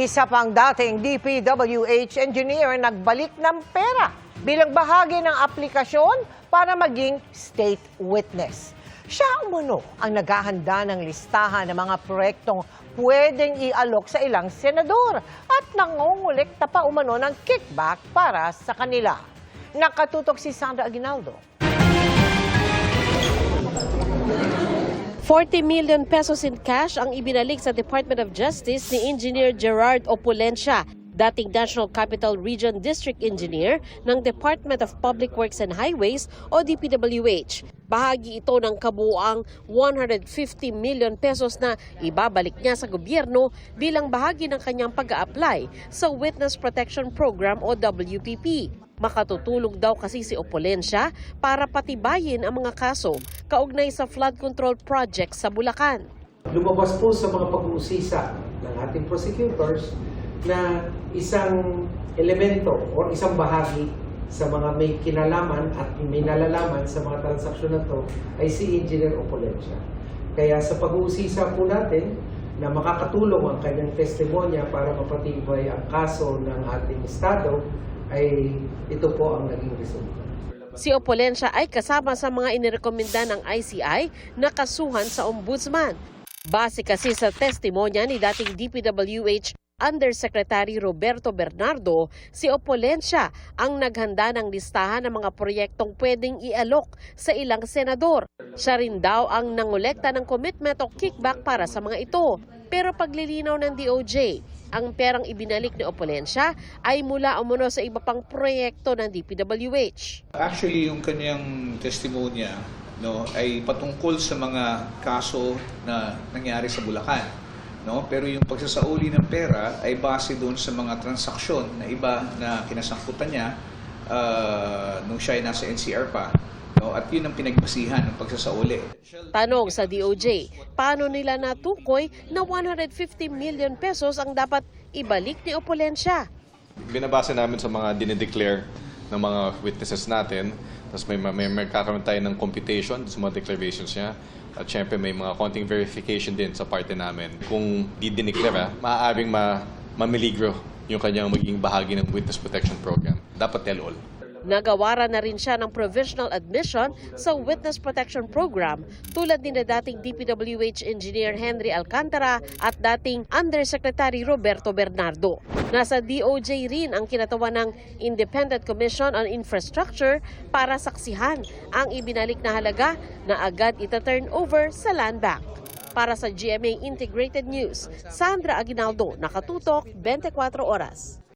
Isa pang dating DPWH engineer nagbalik ng pera bilang bahagi ng aplikasyon para maging state witness. Siya umano ang naghahanda ng listahan ng mga proyektong pwedeng ialok sa ilang senador at nangongolekta pa umano ng kickback para sa kanila. Nakatutok si Sandra Aguinaldo. 40 million pesos in cash ang ibinalik sa Department of Justice ni Engineer Gerard Opulencia, dating National Capital Region District Engineer ng Department of Public Works and Highways o DPWH. Bahagi ito ng kabuuang 150 million pesos na ibabalik niya sa gobyerno bilang bahagi ng kanyang pag-a-apply sa Witness Protection Program o WPP. Makatutulong daw kasi si Opulencia para patibayin ang mga kaso kaugnay sa flood control project sa Bulacan. Lumabas po sa mga pag-uusisa ng ating prosecutors na isang elemento o isang bahagi sa mga may kinalaman at may nalalaman sa mga transaksyon na to ay si Engineer Opulencia. Kaya sa pag-uusisa po natin na makakatulong ang kanyang testimonya para mapatibay ang kaso ng ating Estado, ay ito po ang naging resulta. Si Opulencia ay kasama sa mga inirekomenda ng ICI na kasuhan sa ombudsman. Base kasi sa testimonya ni dating DPWH Undersecretary Roberto Bernardo, si Opulencia ang naghanda ng listahan ng mga proyektong pwedeng ialok sa ilang senador. Siya rin daw ang nangolekta ng commitment o kickback para sa mga ito. Pero paglilinaw ng DOJ, ang perang ibinalik ni Opulencia ay mula umano sa iba pang proyekto ng DPWH. Actually, yung kanyang testimonya ay patungkol sa mga kaso na nangyari sa Bulacan. Pero yung pagsasauli ng pera ay base doon sa mga transaksyon na iba na kinasangkutan niya nung siya ay nasa NCR pa. At yun ang pinagbasihan ng pagsasauli. Tanong sa DOJ, paano nila natukoy na 150 million pesos ang dapat ibalik ni Opulencia? Binabase namin sa mga dinideclare ng mga witnesses natin. Tapos may magkakaroon tayo ng computation sa mga declarations niya. At syempre may mga konting verification din sa parte namin. Kung di-declare, maaaring mamiligro yung kanyang magiging bahagi ng Witness Protection Program. Dapat tell all. Nagawara na rin siya ng provisional admission sa Witness Protection Program tulad ni na dating DPWH Engineer Henry Alcantara at dating Undersecretary Roberto Bernardo. Nasa DOJ rin ang kinatawan ng Independent Commission on Infrastructure para saksihan ang ibinalik na halaga na agad ita-turn over sa land bank. Para sa GMA Integrated News, Sandra Aguinaldo, Nakatutok, 24 Oras.